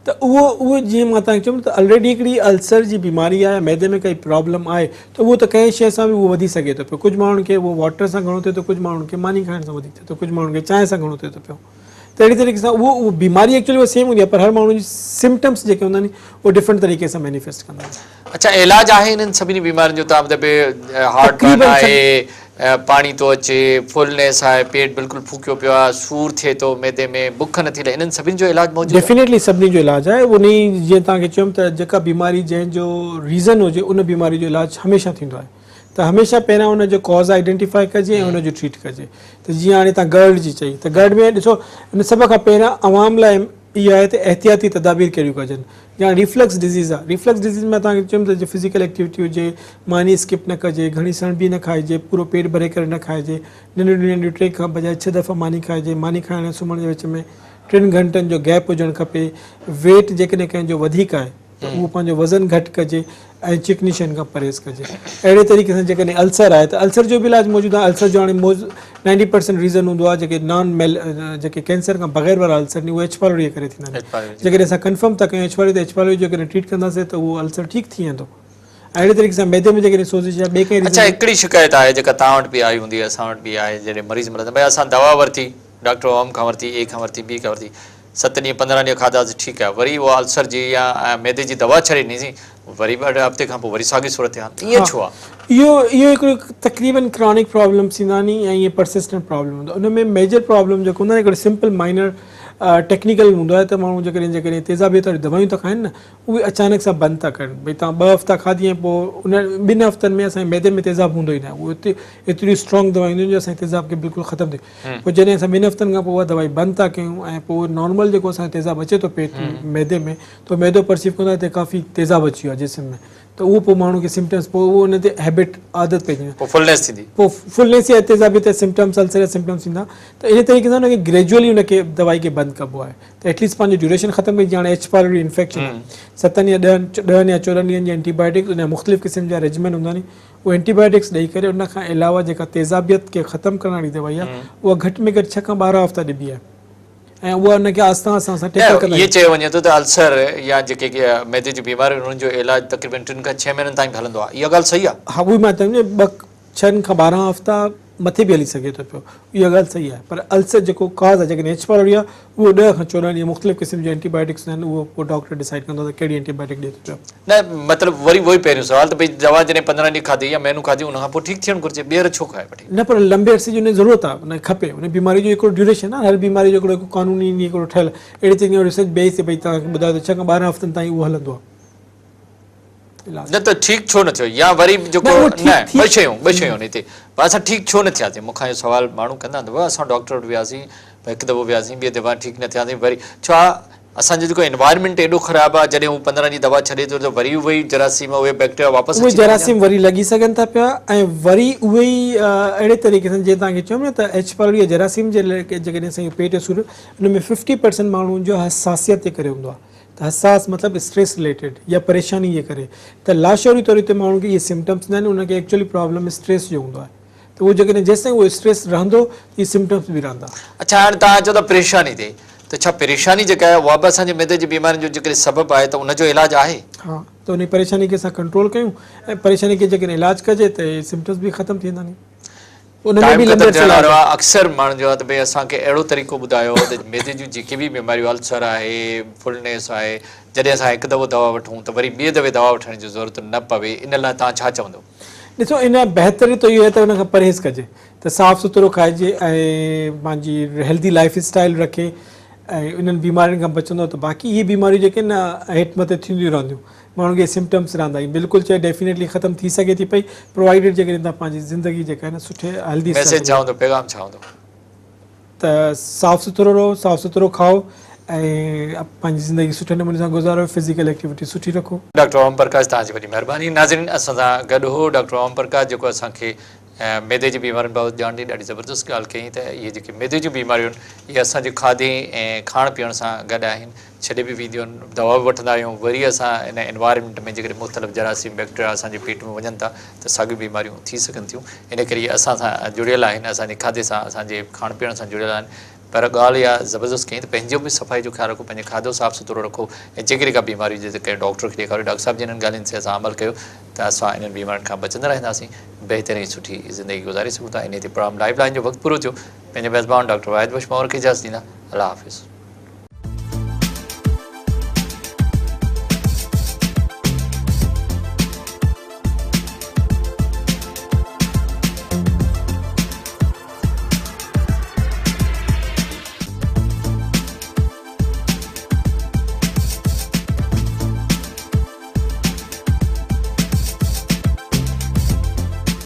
त उहो जीअं मां तव्हांखे चयुमि त ऑलरेडी हिकिड़ी अल्सर जी बीमारी आहे मैदे में काई प्रॉब्लम आहे त उहो त कंहिं शइ सां बि उहो वधी सघे थो पियो कुझु माण्हुनि खे उहो वाटर सां घणो थिए थो कुझु माण्हुनि खे मानी खाइण सां वधीक थिए थो कुझु माण्हुनि खे चांहि सां घणो थिए थो पियो त अहिड़ी तरीक़े सां उहो बीमारी एक्चुअली उहा सेम हूंदी आहे पर हर माण्हू जी सिम्टम्स जेके हूंदा आहिनि उहे डिफरेंट तरीक़े सां मैनिफेस्ट कंदा आहिनि। अच्छा इलाजु आहे इन्हनि सभिनी बीमारियुनि जो तव्हां मतिलबु हार्ट आहे पाणी थो अचे फुलनेस आहे पेट बिल्कुलु फूकियो पियो आहे सूर थिए थो मैदे में बुख नथी लहे इन्हनि सभिनी जो इलाजु मौजूदु डेफिनेटली सभिनी जो इलाजु आहे उन जीअं तव्हांखे चयुमि त जेका बीमारी जंहिंजो रीज़न हुजे उन बीमारी जो इलाजु हमेशह थींदो आहे त हमेशह पहिरियां हुनजो कॉज़ आइडेंटिफाई कजे ऐं हुनजो ट्रीट कजे त जीअं हाणे तव्हां गर्ड जी चई त गर्ड में ॾिसो हिन सभ खां पहिरियां अवाम लाइ इहा आहे त एहतियाती तदाबीर कहिड़ियूं कजनि या रिफ्लक्स डिज़ीज़ आहे रिफ्लक्स डिज़ीज़ में तव्हांखे चयुमि त फिज़िकल एक्टिविटी हुजे मानी स्किप न कजे घणी सणबी न खाइजे पूरो पेट भरे करे न खाइजे नंढियूं नंढियूं 3 खां बजाए 6 दफ़ा मानी खाइजे मानी खाइण ऐं सुम्हण जे विच में 3 घंटनि जो गैप हुजणु खपे वेट जेकॾहिं कंहिंजो वधीक आहे त उहो पंहिंजो वज़न घटि कजे ऐं चिकनी शयुनि खां परहेज़ कजे अहिड़े तरीक़े सां जेकॾहिं अल्सर आहे त अल्सर जो बि इलाजु मौजूदु आहे अल्सर जो हाणे 90% रीज़न हूंदो आहे जेके जेके कैंसर खां बग़ैर वारा अल्सर उहे H. pylori करे थींदा आहिनि जेकॾहिं असां कंफर्म था कयूं H. pylori त H. pylori जो जेकॾहिं ट्रीट कंदासीं त उहो अल्सर ठीकु थी वेंदो अहिड़े तरीक़े सां मैदे में जेकॾहिं सोज़िश या ॿिए कंहिं अच्छा हिकिड़ी शिकायत आहे जेका तव्हां वटि बि आई हूंदी असां वटि बि आहे जॾहिं मरीज़ मिलंदा भई असां दवा वरिती डॉक्टर ओम खां वरिती ए खां वरिती बी खां वरिती 7 ॾींहं 15 ॾींहं खाधासीं ठीकु आहे वरी उहा अल्सर जी या मैदे जी दवा छॾे ॾिनीसीं वरी 2 हफ़्ते खां पोइ वरी साॻी सूरत हाल ईअं छो आहे इहो हिकिड़ो तक़रीबन क्रॉनिक प्रॉब्लम्स थींदा नी ऐं इहे परसिस्टेंट प्रॉब्लम हूंदो उन में मेजर प्रॉब्लम जेको हूंदो आहे हिकिड़ो सिंपल माइनर टेक्निकल हूंदो आहे त माण्हू जेकॾहिं तेज़ाबियत वारी दवायूं था खाइनि न उहे अचानक सां बंदि था कनि भई तव्हां 2 हफ़्ता खाधी ऐं पोइ उन 2 हफ़्तनि में असांजे मैदे में तेज़ाब हूंदो ई न उहे एतिरियूं स्ट्रॉन्ग दवायूं हूंदियूं जो असांजे तेज़ाब खे बिल्कुलु ख़तमु थिए पोइ जॾहिं असां 2 हफ़्तनि खां पोइ उहा दवाई बंदि था कयूं ऐं पोइ नॉर्मल जेको असांखे तेज़ाब अचे थो पेट मैदे में त मैदो परसीव कंदो आहे त काफ़ी तेज़ाब अची वियो आहे जिस्म में त उहो पोइ माण्हू खे सिम्टम्स पोइ उहो उन ते हैबिट आदत पइजी वञे पोइ फुलनेस थींदी पोइ फुलनेस या तेज़ाबियत सिम्टम्स अल्सर जा सिम्टम्स थींदा त इन तरीक़े सां उनखे ग्रेजुअली उनखे दवाई खे बंदि कबो आहे त एटलीस्ट पंहिंजो ड्यूरेशन ख़तमु कई हाणे H. pylori इंफेक्शन 7 या 10 या 14 ॾींहंनि जी एंटीबायोटिक्स उन मुख़्तलिफ़ क़िस्म जा रेजिमेंट हूंदा नी उहे एंटीबायोटिक्स ॾेई करे उन खां अलावा जेका तेज़ाबियत खे ख़तमु करण वारी दवाई आहे उहा घटि में घटि 6 खां 12 हफ़्ता ॾिबी आहे ऐं उहा उनखे आस्ता आस्ता सां टेकल कंदा इहे चयो वञे थो त अल्सर या जेके मैदे जी बीमारियूं उन्हनि जो इलाजु तक़रीबन 3 खां 6 महीननि ताईं हलंदो आहे इहा ॻाल्हि सही आहे हा उहो मां चवां 6 खां 12 हफ़्ता मथे बि हली सघे थो पियो इहा ॻाल्हि सही आहे पर अल्सर जेको काज़ आहे जेकॾहिं H. pylori आहे उहो 10 खां 14 ॾींहं मुख़्तलिफ़ क़िस्म जी एंटीबायोटिक्स आहिनि उहो पोइ डॉक्टर डिसाइड कंदो त कहिड़ी एंटीबायोटिक ॾिए थो पियो न मतिलबु वरी उहो ई पहिरियों सुवाल त भई दवा जॾहिं 15 ॾींहं खाधी या महीनो खाधी उन खां पोइ ठीकु थियणु घुरिजे ॿीहर छो खाए वठे न पर लंबे अरसे जी उन ज़रूरत आहे उन खपे उन बीमारी जो हिकिड़ो ड्यूरेशन आहे हर बीमारी जो हिकिड़ो कानूनी हिकिड़ो ठहियलु अहिड़ी तरीक़े रिसर्च बेस ते भई तव्हांखे ॿुधायो त 6 खां 12 हफ़्तनि ताईं उहो हलंदो आहे न त ठीकु छो न थियो या वरी जेको न ॿ शयूं हिते पर असां ठीकु छो न थियासीं मूंखां इहो सुवालु माण्हू कंदा आहिनि असां डॉक्टर वटि वियासीं हिकु दफ़ो वियासीं ॿिए दफ़ा ठीकु न थियासीं वरी छा असांजो जेको एनवायरमेंट एॾो ख़राबु आहे जॾहिं हू 15 ॾींहं दवा छॾे थो त वरी उहे ई जरासीम उहे बैक्टीरिया वापसि उहे जरासीम वरी लॻी सघनि था पिया ऐं वरी उहे ई अहिड़े तरीक़े सां जीअं तव्हांखे चयो न त H. pylori जरासीम जे जेकॾहिं असांजो पेट जो सूरु हुन में 50% माण्हुनि जो हसासियत जे करे हूंदो आहे त हसास मतिलबु स्ट्रेस रिलेटेड या परेशानी जे करे त लाशोरी तौर ते माण्हुनि खे इहे सिम्टम्स ईंदा आहिनि उनखे एक्चुअली प्रॉब्लम स्ट्रेस जो हूंदो आहे त उहो जेकॾहिं जेसिताईं उहो स्ट्रेस रहंदो इहे सिम्टम्स बि रहंदा अच्छा हाणे तव्हां चओ था परेशानी थिए त छा परेशानी जेका आहे उहा बि असांजे मैदे जी बीमारियुनि जो जेकॾहिं सबबु आहे त उनजो इलाजु आहे हा त उन परेशानी खे असां कंट्रोल कयूं ऐं परेशानी खे जेकॾहिं इलाजु कजे त इहे सिम्टम्स बि ख़तमु थी वेंदा नी अक्सर माण्हुनि जो आहे त भई असांखे अहिड़ो तरीक़ो ॿुधायो त मैदे जूं जेके बि बीमारियूं अल्सर आहे फुलनेस आहे जॾहिं असां हिकु दफ़ो दवा वठूं त वरी ॿिए दफ़े दवा वठण जी ज़रूरत न पवे इन लाइ तव्हां छा चवंदो ॾिसो इन बहितरी त इहो आहे त उनखां परहेज़ कजे त साफ़ु सुथिरो खाइजे ऐं पंहिंजी हेल्दी लाइफ स्टाइल रखे ऐं इन्हनि बीमारियुनि खां बचंदो त बाक़ी इहे बीमारियूं जेके न हेठि मथे थींदियूं रहंदियूं माण्हुनि खे सिम्टम्स रहंदा आहिनि बिल्कुलु चए डेफिनेटली ख़तमु थी सघे थी पई प्रोवाइडेड जेकॾहिं तव्हां पंहिंजी ज़िंदगी जेका आहे न सुठे हेल्दी त साफ़ु सुथिरो रहो साफ़ु सुथिरो खाओ ऐं पंहिंजी ज़िंदगी सुठे नमूने सां गुज़ारो फिज़िकल एक्टिविटी सुठी रखो डॉक्टर ओम प्रकाश तव्हांजी वॾी महिरबानी नाज़रीन असां सां गॾु हो डॉक्टर ओम प्रकाश जेको असांखे मैदे जी बीमारियुनि बाबति ॼाण ॾेई ॾाढी ज़बरदस्त ॻाल्हि कई त इहे जेके मैदे जूं बीमारियूं आहिनि इहे असांजे खाधे ऐं खाइण पीअण सां गॾु आहिनि छॾे बि वेंदियूं आहिनि दवा बि वठंदा आहियूं वरी असां इन एनवायरमेंट में जेकॾहिं मुख़्तलिफ़ जरासीम बैक्टीरिया असांजे पेट में वञनि था त साॻियूं बीमारियूं थी सघनि थियूं इन करे इहे असां सां जुड़ियल आहिनि असांजे खाधे सां असांजे खाइण पीअण सां जुड़ियल आहिनि पर ॻाल्हि इहा ज़बरदस्त कई त पंहिंजो बि सफ़ाई जो ख़्यालु रखो पंहिंजो खाधो साफ़ु सुथिरो रखो ऐं जेकॾहिं का बीमारी हुजे त कंहिं डॉक्टर खे ॾेखारियो डॉक्टर साहिब जिन ॻाल्हियुनि ते असां अमल कयो त असां इन्हनि बीमारियुनि खां बचंदा रहंदासीं बहितरीन सुठी ज़िंदगी गुज़ारे सघूं था इन ते प्रोग्राम लाइफ लाइन जो वक़्तु पूरो थियो पंहिंजे मेज़बान डॉक्टर वाहिद बख्श मौर खे इजाज़त ॾींदा अल्लाह हाफ़िज़